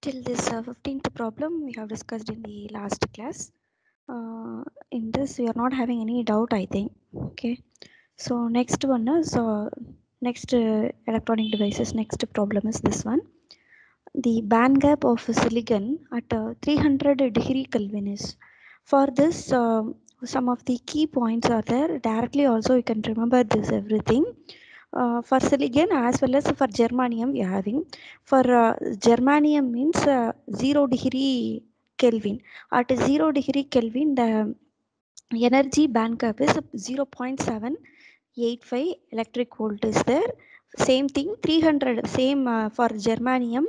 Till this 15th problem we have discussed in the last class. In this we are not having any doubt, I think. Okay, so next one is next electronic devices. Next problem is this one. The band gap of silicon at 300 degree Kelvin is. For this, some of the key points are there. Directly also you can remember this everything. For silicon as well as for germanium we are having. For germanium means 0 degree Kelvin. At 0 degree Kelvin, the energy band gap is 0.785 electric volt is there. Same thing 300, same for germanium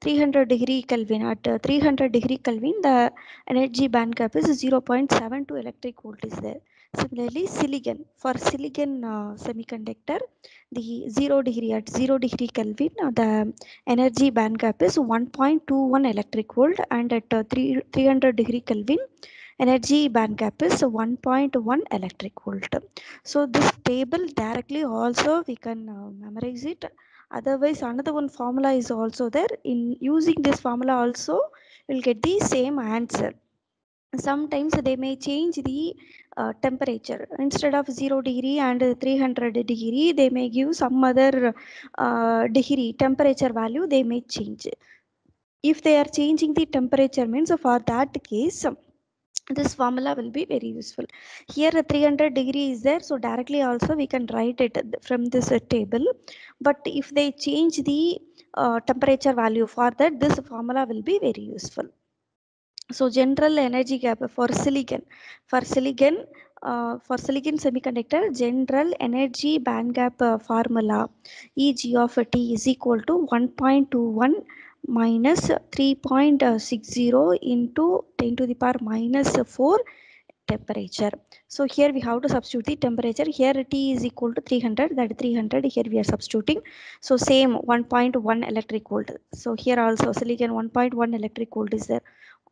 300 degree Kelvin. At 300 degree Kelvin, the energy band gap is 0.72 electric volt is there. Similarly, silicon, for silicon semiconductor, the 0 degree, at 0 degree Kelvin, the energy band gap is 1.21 electric volt, and at 300 degree Kelvin, energy band gap is 1.1 electric volt. So this table directly also we can memorize it. Otherwise, another one formula is also there. In using this formula also, we'll get the same answer. Sometimes they may change the temperature. Instead of 0 degree and 300 degree, they may give some other degree temperature value, they may change. If they are changing the temperature means, for that case, this formula will be very useful. Here 300 degree is there, so directly also we can write it from this table. But if they change the temperature value, for that this formula will be very useful. So general energy gap for silicon, for silicon for silicon semiconductor, general energy band gap formula, Eg of T is equal to 1.21 minus 3.60 into 10 to the power minus 4 temperature. So here we have to substitute the temperature. Here T is equal to 300, that 300 here we are substituting. So same 1.1 electric volt. So here also silicon 1.1 electric volt is there.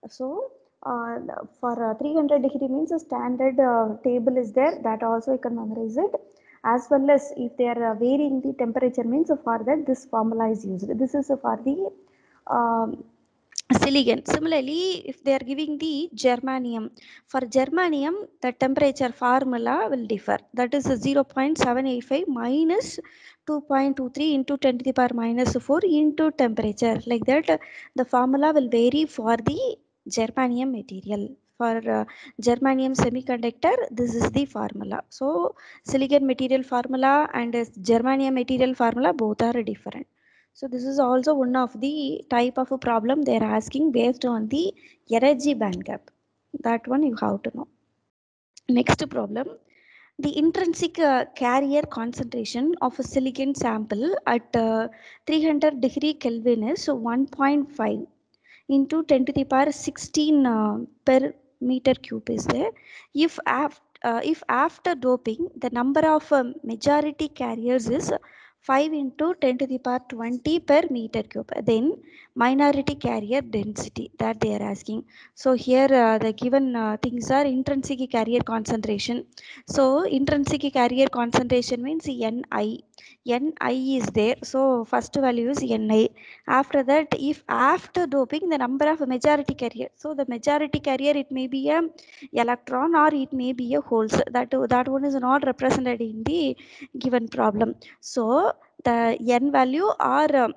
So uh, for 300 degree means a standard table is there, that also you can memorize it. As well as if they are varying the temperature means, for that this formula is used. This is for the um, silicon. Similarly, if they are giving the germanium, for germanium the temperature formula will differ. That is 0.785 minus 2.23 into 10 to the power minus 4 into temperature. Like that, the formula will vary for the germanium material. For germanium semiconductor, this is the formula. So silicon material formula and germanium material formula, both are different. So this is also one of the type of a problem they are asking based on the energy band gap. That one you have to know. Next problem, the intrinsic carrier concentration of a silicon sample at 300 degree Kelvin is 1.5 into 10 to the power 16 per meter cube is there. If after doping, the number of majority carriers is 5 into 10 to the power 20 per meter cube, then minority carrier density, that they are asking. So here the given things are intrinsic carrier concentration. So intrinsic carrier concentration means Ni is there. So first value is Ni. After that, if after doping, the number of majority carrier, so the majority carrier, it may be a electron or it may be a holes. That one is not represented in the given problem. So the n value or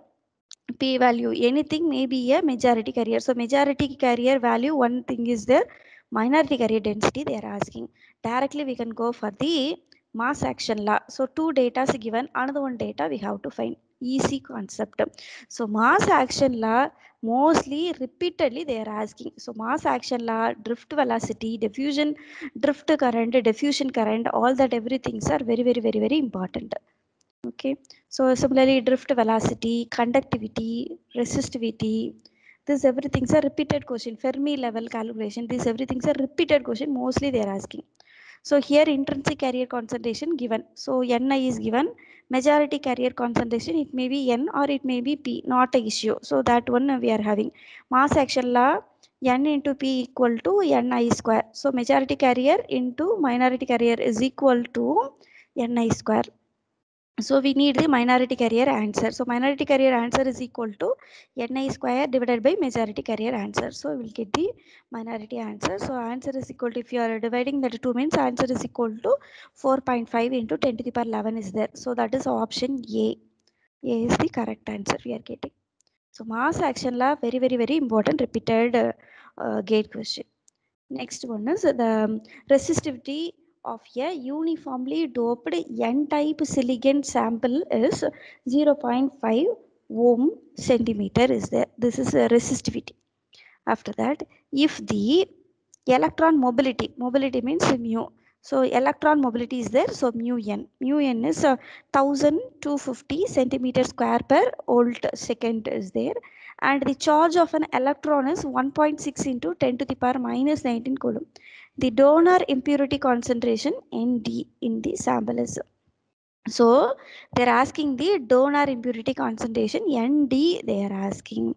p value, anything may be a majority carrier. So majority carrier value, one thing is there. Minority carrier density they are asking. Directly we can go for the mass action law. So two data is given, another one data we have to find. Easy concept. So mass action law, mostly repeatedly they are asking. So mass action law, drift velocity, diffusion, drift current, diffusion current, all that everything are very very very very important. Okay, so similarly drift velocity, conductivity, resistivity, this everything's a repeated question. Fermi level calculation, this everything's a repeated question, mostly they are asking. So here intrinsic carrier concentration given, so Ni is given. Majority carrier concentration, it may be N or it may be P, not a issue. So that one we are having. Mass action law, N into P equal to Ni square. So majority carrier into minority carrier is equal to Ni square. So we need the minority carrier answer. So minority carrier answer is equal to Ni square divided by majority carrier answer. So we will get the minority answer. So answer is equal to, if you are dividing that 2 means answer is equal to 4.5 into 10 to the power 11 is there. So that is option A. A is the correct answer we are getting. So mass action law, very important repeated gate question. Next one is the resistivity of a uniformly doped n-type silicon sample is 0.5 ohm centimeter is there. This is a resistivity. After that, if the electron mobility means mu. So electron mobility is there. So mu n is 1250 centimeter square per volt second is there, and the charge of an electron is 1.6 into 10 to the power minus 19 coulomb. The donor impurity concentration Nd in the sample is, so they're asking the donor impurity concentration Nd they are asking.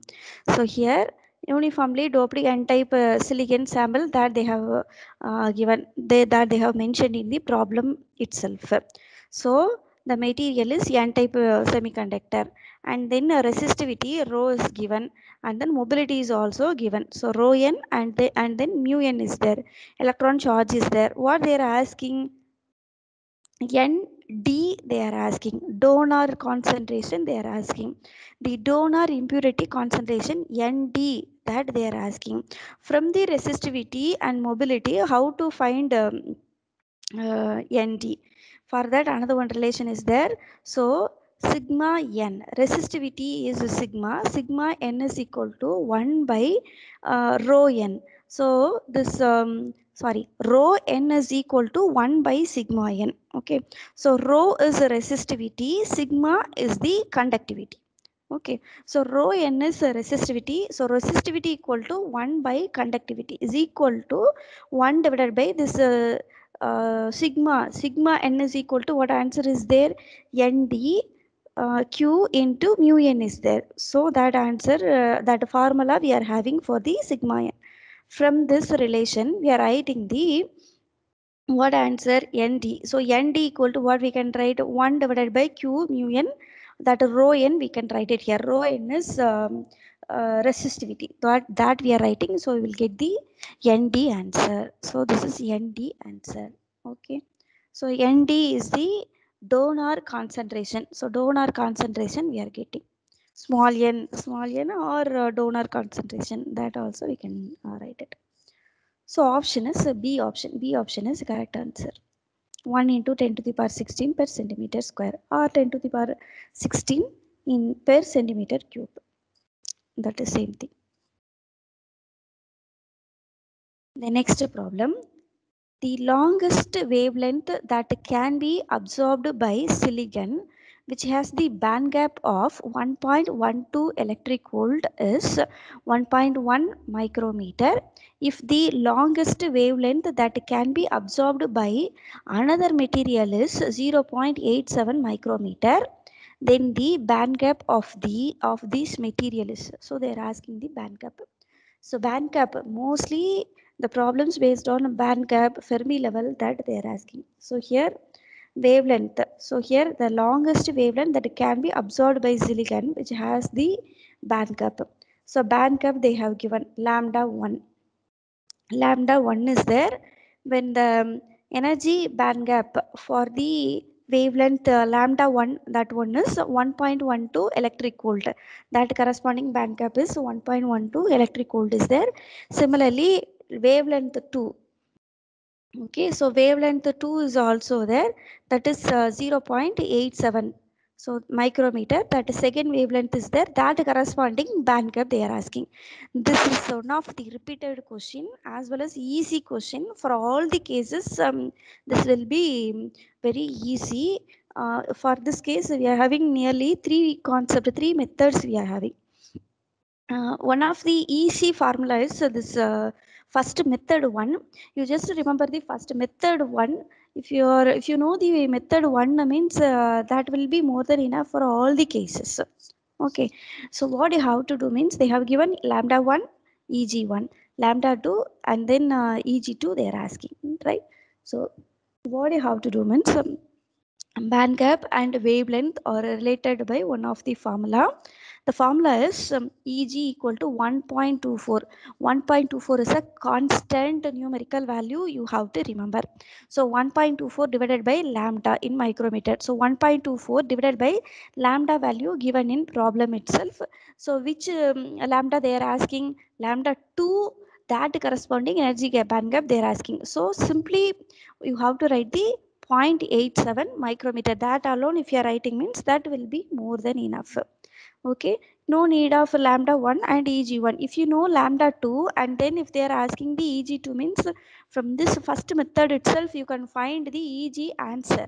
So here uniformly doped n-type silicon sample that they have given, that they have mentioned in the problem itself. So the material is n-type semiconductor, and then resistivity rho is given, and then mobility is also given. So rho n and then mu n is there. Electron charge is there. What they are asking? Nd they are asking. Donor concentration they are asking. The donor impurity concentration Nd that they are asking. From the resistivity and mobility, how to find Nd? For that another one relation is there. So sigma n, resistivity is sigma n is equal to 1 by rho n. So this sorry, rho n is equal to 1 by sigma n. Okay, so rho is a resistivity, sigma is the conductivity. Okay, so rho n is a resistivity, so resistivity equal to 1 by conductivity is equal to 1 divided by this sigma n is equal to, what answer is there? Nd q into mu n is there. So that answer, that formula we are having for the sigma n. From this relation we are writing the what answer? Nd. So Nd equal to what we can write? 1 divided by q mu n, that rho n we can write it here. Rho n is resistivity, that we are writing. So we will get the Nd answer. So this is Nd answer. Okay, so Nd is the donor concentration. So donor concentration we are getting small n or donor concentration, that also we can write it. So option is B option. B option is the correct answer. 1 into 10 to the power 16 per centimeter square, or 10 to the power 16 in per centimeter cube. That is same thing. The next problem. The longest wavelength that can be absorbed by silicon, which has the band gap of 1.12 electric volt, is 1.1 micrometer. If the longest wavelength that can be absorbed by another material is 0.87 micrometer, then the band gap of this material is. So they are asking the band gap. So band gap, mostly the problems based on band gap, Fermi level, that they are asking. So here wavelength. So here the longest wavelength that can be absorbed by silicon, which has the band gap. So band gap they have given lambda 1. Lambda 1 is there when the energy band gap for the wavelength lambda 1, that one is 1.12 electric volt, that corresponding band gap is 1.12 electric volt is there. Similarly wavelength 2. Okay, so wavelength 2 is also there, that is 0.87 so micrometer, that is second wavelength is there, that corresponding band gap they are asking. This is one of the repeated question as well as easy question for all the cases. This will be very easy. For this case we are having nearly three methods we are having. One of the easy formula is this first method one. You just remember the first method one. If you know the method one, means that will be more than enough for all the cases. Okay, so what you have to do means they have given lambda 1 eg1, lambda 2, and then eg2 they are asking, right? So what you have to do means band gap and wavelength are related by one of the formula. The formula is Eg equal to 1.24. 1.24 is a constant numerical value you have to remember. So 1.24 divided by lambda in micrometer. So 1.24 divided by lambda value given in problem itself. So which lambda they are asking? Lambda 2, that corresponding energy gap, band gap they are asking. So simply you have to write the 0.87 micrometer. That alone if you are writing means that will be more than enough. Okay, no need of lambda 1 and eg1. If you know lambda 2 and then if they are asking the eg2 means from this first method itself you can find the eg answer.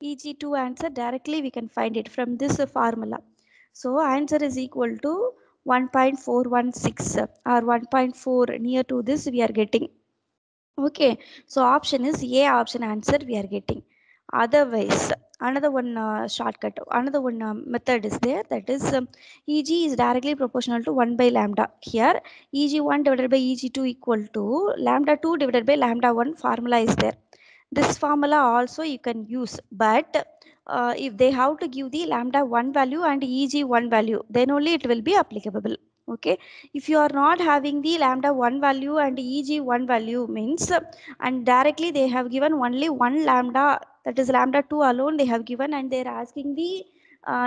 eg2 answer directly we can find it from this formula. So answer is equal to 1.416 or 1.4, near to this we are getting. Okay, so option is A option answer we are getting. Otherwise, another one shortcut, another one method is there, that is Eg is directly proportional to 1 by lambda. Here, Eg1 divided by Eg2 equal to lambda 2 divided by lambda 1 formula is there. This formula also you can use, but if they have to give the lambda 1 value and Eg1 value, then only it will be applicable. Okay, if you are not having the lambda 1 value and eg1 value means and directly they have given only one lambda, that is lambda 2 alone they have given, and they are asking the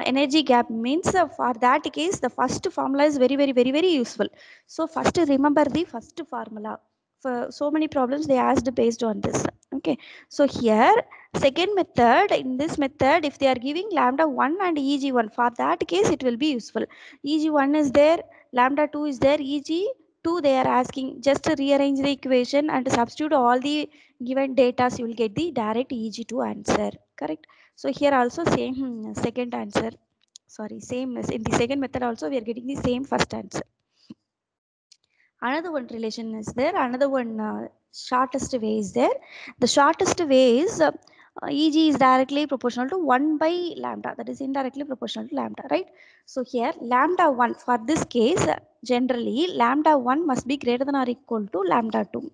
energy gap means for that case the first formula is very useful. So first remember the first formula. For so many problems they asked based on this. Okay, so here second method, in this method if they are giving lambda 1 and eg1, for that case it will be useful. eg1 is there, lambda 2 is there, eg2 they are asking, just rearrange the equation and substitute all the given data, so you will get the direct eg2 answer. Correct. So here also same second answer, sorry, same as in the second method also we are getting the same first answer. Another one relation is there, another one shortest way is there. The shortest way is eg is directly proportional to 1 by lambda, that is indirectly proportional to lambda, right? So here lambda 1, for this case generally lambda 1 must be greater than or equal to lambda 2.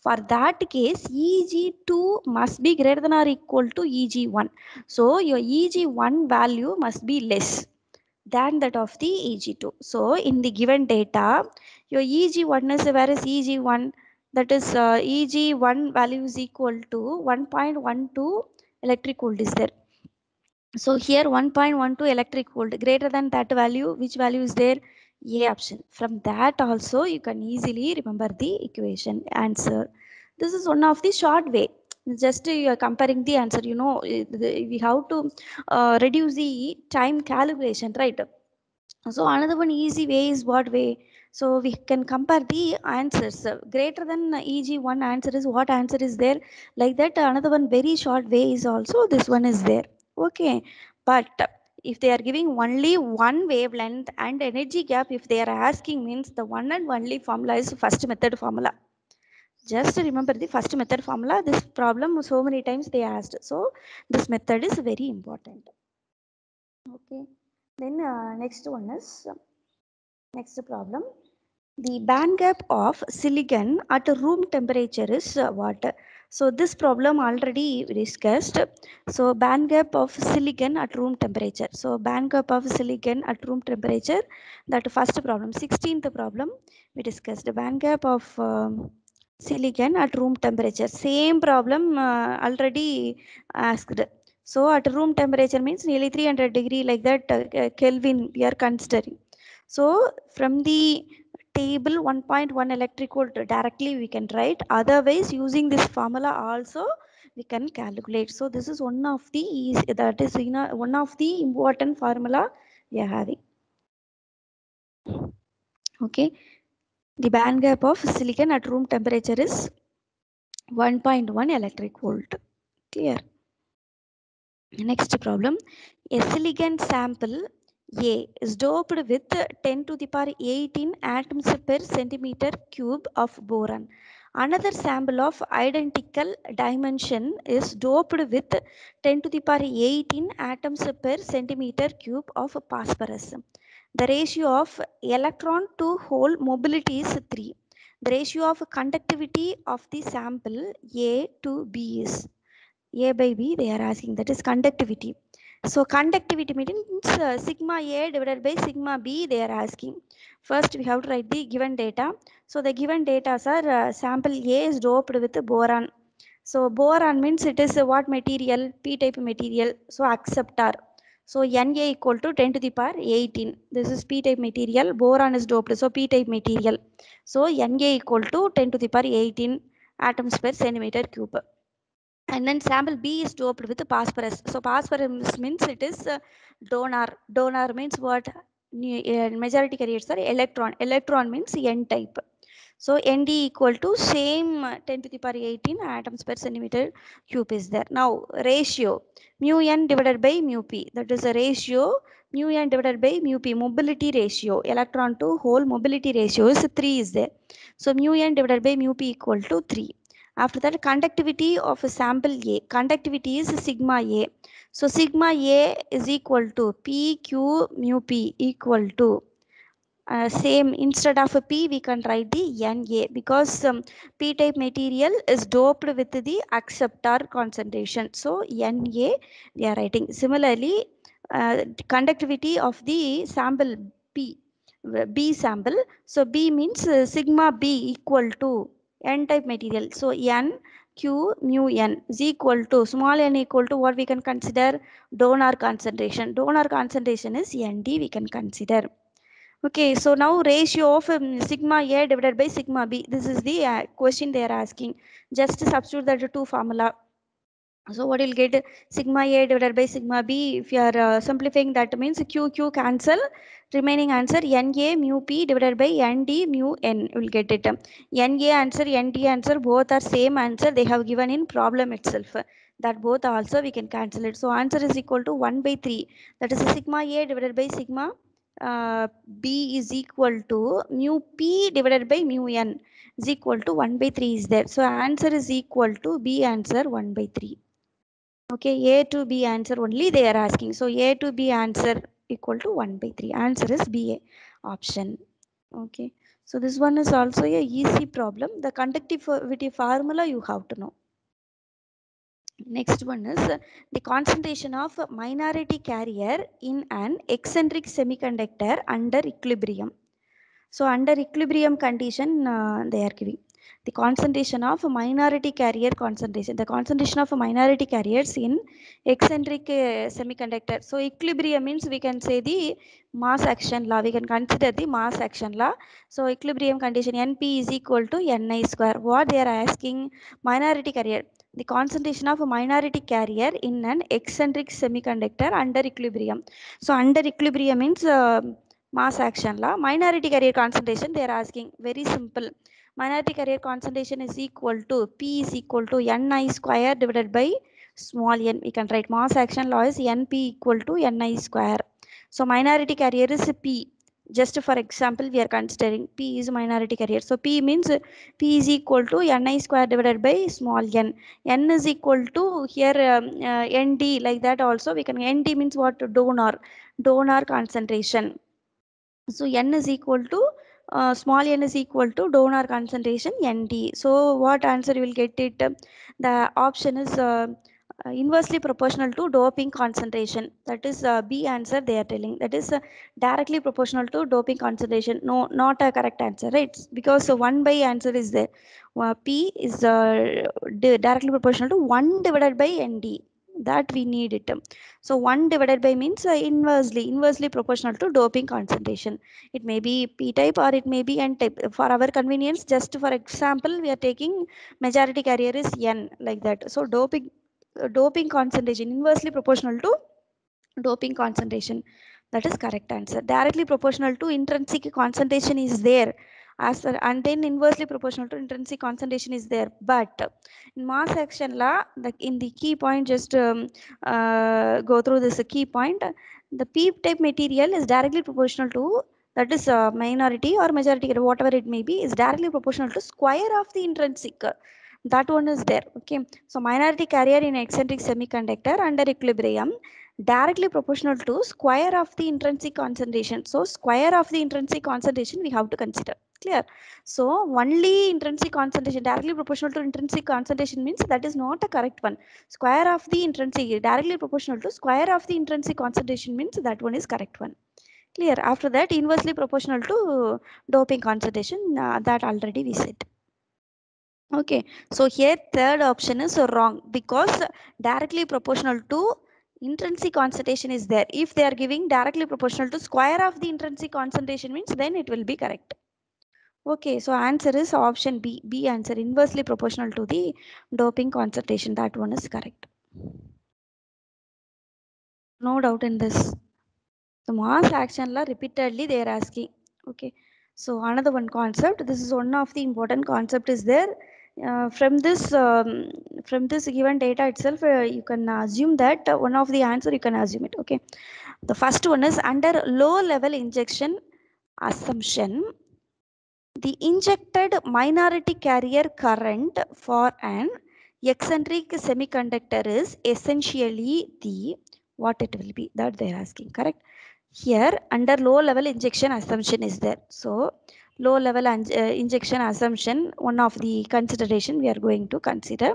For that case eg2 must be greater than or equal to eg1. So your eg1 value must be less than that of the eg2. So in the given data your eg1 is, where is eg1, that is eg1 value is equal to 1.12 electric volt is there. So here 1.12 electric volt greater than that value, which value is there? A option. From that also you can easily remember the equation answer. This is one of the short way. Just you are comparing the answer, you know, we have to reduce the time calculation, right? So another one easy way is what way? So we can compare the answers. Greater than eg1 answer is what answer is there, like that. Another one very short way is also this one is there. Okay, but if they are giving only one wavelength and energy gap, if they are asking means the one and only formula is first method formula. Just remember the first method formula. This problem so many times they asked, so this method is very important. Okay, then next one is next problem. The band gap of silicon at room temperature is what? So this problem already discussed. So band gap of silicon at room temperature. So band gap of silicon at room temperature. That first problem, 16th problem, we discussed the band gap of silicon at room temperature. Same problem already asked. So at room temperature means nearly 300 degree, like that Kelvin we are considering. So from the table 1.1 electric volt directly we can write, otherwise using this formula also we can calculate. So this is one of the easy, that is one of the important formula we are having. Okay, the band gap of silicon at room temperature is 1.1 electric volt. Clear. Next problem, a silicon sample A is doped with 10 to the power 18 atoms per centimeter cube of boron. Another sample of identical dimension is doped with 10 to the power 18 atoms per centimeter cube of phosphorus. The ratio of electron to hole mobility is 3. The ratio of conductivity of the sample A to B is A by B they are asking, that is conductivity. So conductivity means sigma A divided by sigma B they are asking. First we have to write the given data. So the given data are sample A is doped with boron. So boron means it is what material? P-type material. So acceptor. So Na equal to 10 to the power 18. This is P-type material. Boron is doped. So P-type material. So Na equal to 10 to the power 18 atoms per centimeter cube. And then sample B is doped with phosphorus. So phosphorus means it is donor. Donor means what? Majority carriers are electron. Electron means N type. So Nd equal to same 10 to the power 18 atoms per centimeter cube is there. Now ratio mu n divided by mu p. That is a ratio mu n divided by mu p. Mobility ratio. Electron to hole mobility ratio is 3 is there. So mu n divided by mu p equal to 3. After that, conductivity of a sample A. Conductivity is sigma A. So sigma A is equal to PQ mu P equal to same, instead of a P we can write the Na because P-type material is doped with the acceptor concentration. So Na we are writing. Similarly, conductivity of the sample B sample. So B means sigma B equal to N-type material. So N Q mu N is equal to small n equal to what we can consider? Donor concentration. Donor concentration is Nd we can consider. Okay, so now ratio of sigma A divided by sigma B. This is the question they are asking. Just substitute that two formula. So what you'll get, sigma A divided by sigma B. If you are simplifying, that means Q cancel. Remaining answer Na mu P divided by Nd mu N. You will get it. Na answer, Nd answer both are same answer. They have given in problem itself. That both also we can cancel it. So answer is equal to 1 by 3. That is sigma A divided by sigma B is equal to mu P divided by mu N is equal to 1 by 3 is there. So answer is equal to B answer 1 by 3. Okay, A to B answer only they are asking. So A to B answer equal to 1 by 3. Answer is B option. Okay. So this one is also a easy problem. The conductivity formula you have to know. Next one is the concentration of minority carrier in an eccentric semiconductor under equilibrium. So under equilibrium condition, they are giving the concentration of minority carrier concentration. The concentration of minority carriers in eccentric semiconductor. So equilibrium means we can say the mass action law. We can consider the mass action law. So equilibrium condition Np is equal to Ni square. What they are asking? Minority carrier. The concentration of a minority carrier in an eccentric semiconductor under equilibrium. So under equilibrium means mass action law. Minority carrier concentration they are asking. Very simple. Minority carrier concentration is equal to P is equal to Ni square divided by small n. We can write mass action law is Np equal to Ni square. So minority carrier is P. Just for example, we are considering P is minority carrier. So P means P is equal to Ni square divided by small n. N is equal to here Nd, like that also we can. Nd means what? Donor concentration. So N is equal to small n is equal to donor concentration Nd. So what answer you will get it? The option is inversely proportional to doping concentration. That is B answer they are telling. That is directly proportional to doping concentration. No, not a correct answer, right? Because 1 by answer is there. P is directly proportional to 1 divided by Nd. That we need it. So 1 divided by means inversely proportional to doping concentration. It may be P type or it may be N type. For our convenience, just for example, we are taking majority carrier is N, like that. So doping concentration inversely proportional to doping concentration. That is correct answer. Directly proportional to intrinsic concentration is there, and then inversely proportional to intrinsic concentration is there. But in mass action law, in the key point, just go through this key point. The P type material is directly proportional to, that is minority or majority, whatever it may be, is directly proportional to square of the intrinsic. That one is there. Okay. So minority carrier in eccentric semiconductor under equilibrium directly proportional to square of the intrinsic concentration. So square of the intrinsic concentration we have to consider. Clear? So only intrinsic concentration directly proportional to intrinsic concentration means that is not a correct one. Square of the intrinsic directly proportional to square of the intrinsic concentration means that one is correct one. Clear? After that, inversely proportional to doping concentration, that already we said. Okay, so here third option is wrong because directly proportional to intrinsic concentration is there. If they are giving directly proportional to square of the intrinsic concentration means then it will be correct. Okay, so answer is option B. B answer, inversely proportional to the doping concentration. That one is correct. No doubt in this. The mass action law repeatedly they are asking. Okay, so another one concept. This is one of the important concept is there. From this given data itself, you can assume that one of the answer you can assume it. Okay, the first one is under low level injection assumption. The injected minority carrier current for an eccentric semiconductor is essentially the what it will be that they are asking. Correct? Here under low level injection assumption is there. So low level injection assumption, one of the consideration we are going to consider.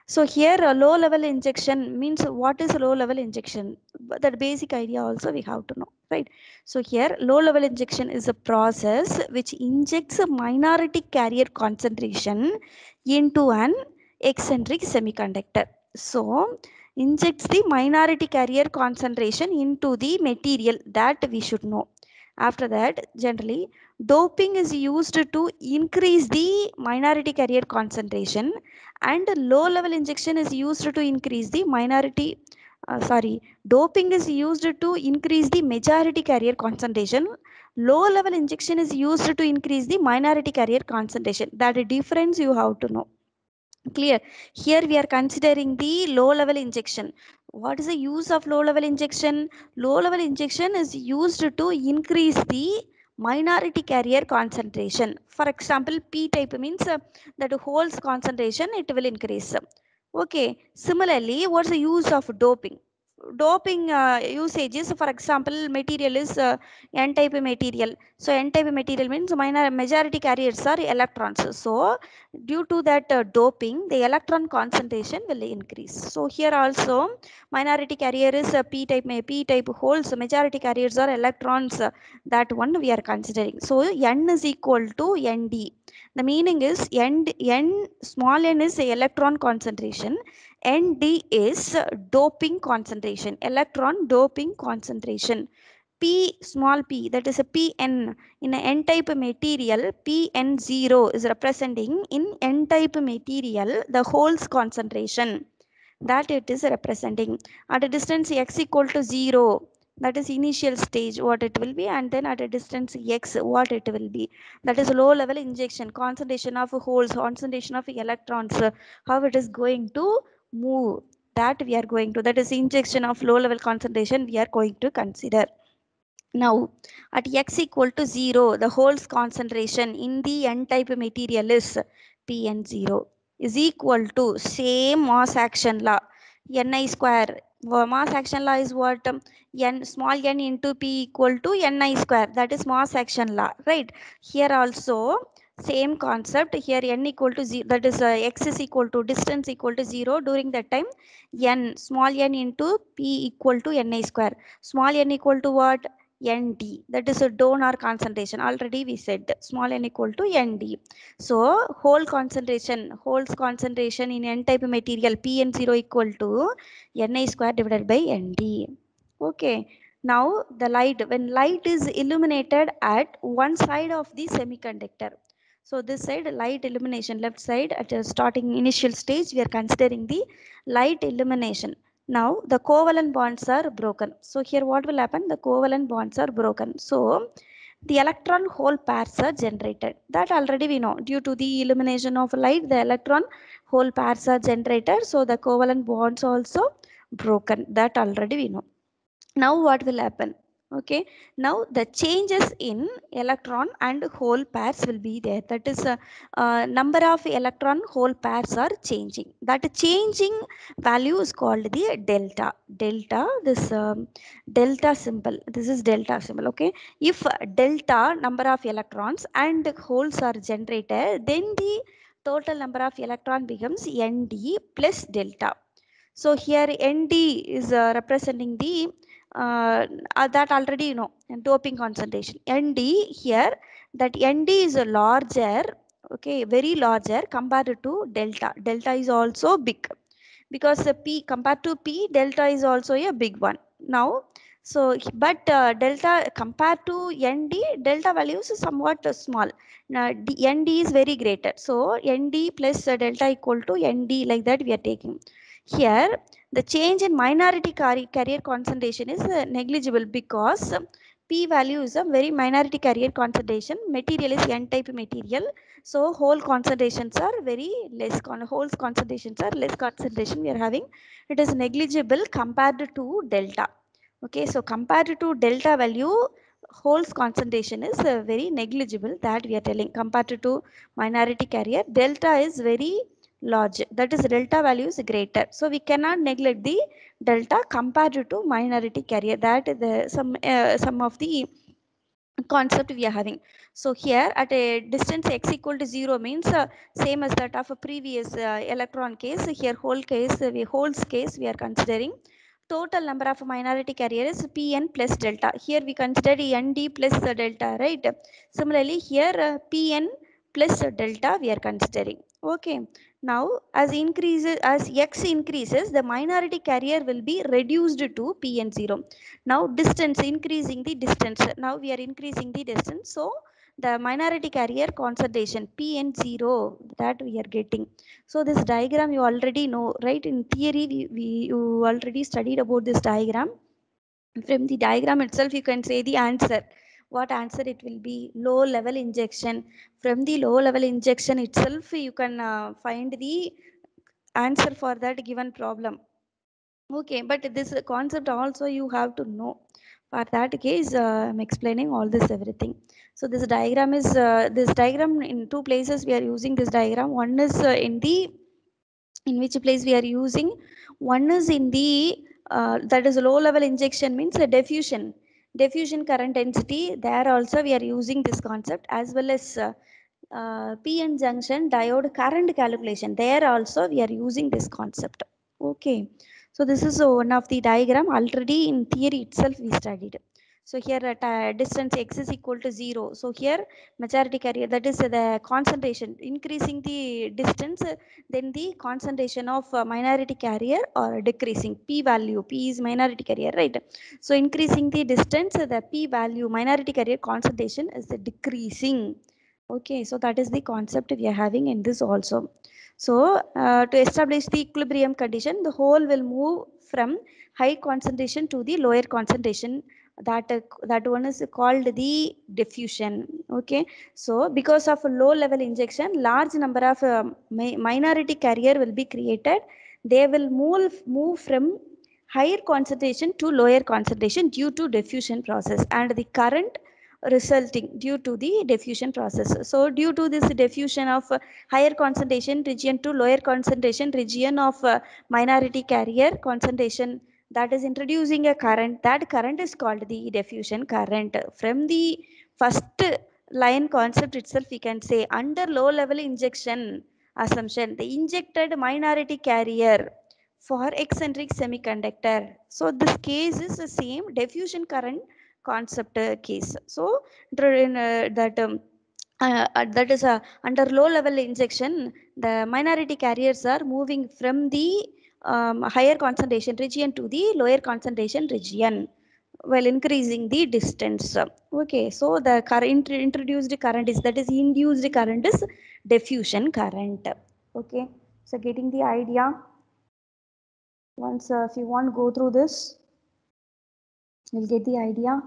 So here a low level injection means what is low level injection? That basic idea also we have to know, right? So here low level injection is a process which injects a minority carrier concentration into an eccentric semiconductor. So injects the minority carrier concentration into the material, that we should know. After that, generally doping is used to increase the minority carrier concentration, and low level injection is used to increase the doping is used to increase the majority carrier concentration. Low level injection is used to increase the minority carrier concentration. That difference you have to know. Clear? Here we are considering the low level injection. What is the use of low level injection? Low level injection is used to increase the minority carrier concentration. For example, p type means that holds concentration it will increase. Okay, similarly what's the use of doping? Doping usages, for example, material is n type material. So n type material means majority carriers are electrons. So due to that doping, the electron concentration will increase. So here also minority carrier is p type. P type holds majority carriers are electrons. That one we are considering. So n is equal to nd. The meaning is n small n is electron concentration, nd is doping concentration, electron doping concentration. P small p, that is a Pn. In an n type material, Pn0 is representing in n type material the holes concentration that it is representing. At a distance x equal to 0, that is initial stage what it will be, and then at a distance x what it will be, that is low level injection, concentration of holes, concentration of electrons, how it is going to move, that we are going to, that is injection of low level concentration we are going to consider. Now, at x equal to 0, the holes concentration in the n-type material is Pn0 is equal to same mass action law, Ni square. Mass action law is what? N small n into P equal to Ni square. That is mass action law, right? Here also same concept. Here n equal to 0, that is x is equal to distance equal to 0. During that time, n small n into P equal to Ni square. Small n equal to what? Nd, that is a donor concentration, already we said small n equal to Nd. So holes concentration in n type material Pn0 equal to Ni square divided by Nd. Okay, now the light, when light is illuminated at one side of the semiconductor, so this side light illumination, left side at a starting initial stage we are considering the light illumination. Now the covalent bonds are broken. So here what will happen? The covalent bonds are broken. So the electron hole pairs are generated. That already we know. Due to the illumination of light, the electron hole pairs are generated. So the covalent bonds also broken. That already we know. Now what will happen? Okay, now the changes in electron and hole pairs will be there. That is number of electron hole pairs are changing. That changing value is called the delta. This delta symbol, this is delta symbol. Okay, if delta number of electrons and holes are generated, then the total number of electron becomes nd plus delta. So here nd is representing the that already you know, doping concentration. nd here, that nd is a larger, okay, very larger compared to delta. Delta is also big because p compared to p, delta is also a big one now. So but delta compared to nd, delta values is somewhat small. Now nd is very greater, so nd plus delta equal to nd, like that we are taking. Here the change in minority carrier concentration is negligible because p value is a very minority carrier concentration. Material is n type material, so hole concentrations are very less. Holes concentrations are less concentration we are having. It is negligible compared to delta. Okay, so compared to delta value, holes concentration is very negligible, that we are telling. Compared to minority carrier, delta is very large, that is delta value is greater, so we cannot neglect the delta compared to minority carrier. That is the some of the concept we are having. So here at a distance x equal to 0 means same as that of a previous electron case. Here whole case, holes case we are considering. Total number of minority carrier is Pn plus delta. Here we consider Nd plus delta, right? Similarly here Pn plus delta we are considering. Okay. Now as x increases, the minority carrier will be reduced to Pn0. Now distance, increasing the distance. Now we are increasing the distance. So the minority carrier concentration Pn0, that we are getting. So this diagram you already know, right? In theory you already studied about this diagram. From the diagram itself you can say the answer. What answer it will be? Low level injection. From the low level injection itself you can find the answer for that given problem. Okay, but this concept also you have to know. For that case I'm explaining all this everything. So this diagram is this diagram in two places we are using this diagram. One is in which place we are using, one is in the that is low level injection means a diffusion current density. There also we are using this concept, as well as PN junction diode current calculation. There also we are using this concept. Okay, so this is one of the diagram already in theory itself we studied. So here at distance x is equal to 0. So here majority carrier, that is the concentration, increasing the distance, then the concentration of minority carrier or decreasing. P value, P is minority carrier, right? So increasing the distance, the P value, minority carrier concentration is decreasing. Okay, so that is the concept we are having in this also. So to establish the equilibrium condition, the hole will move from high concentration to the lower concentration. That one is called the diffusion. Okay, so because of low level injection, large number of minority carrier will be created. They will move from higher concentration to lower concentration due to diffusion process, and the current resulting due to the diffusion process. So due to this diffusion of higher concentration region to lower concentration region of minority carrier concentration, that is introducing a current. That current is called the diffusion current. From the first line concept itself we can say, under low level injection assumption, the injected minority carrier for eccentric semiconductor. So this case is the same diffusion current concept case. So that is under low level injection, the minority carriers are moving from the higher concentration region to the lower concentration region while increasing the distance. Okay, so the current introduced current is, that is induced current is diffusion current. Okay, so getting the idea. Once if you want go through this, you'll get the idea.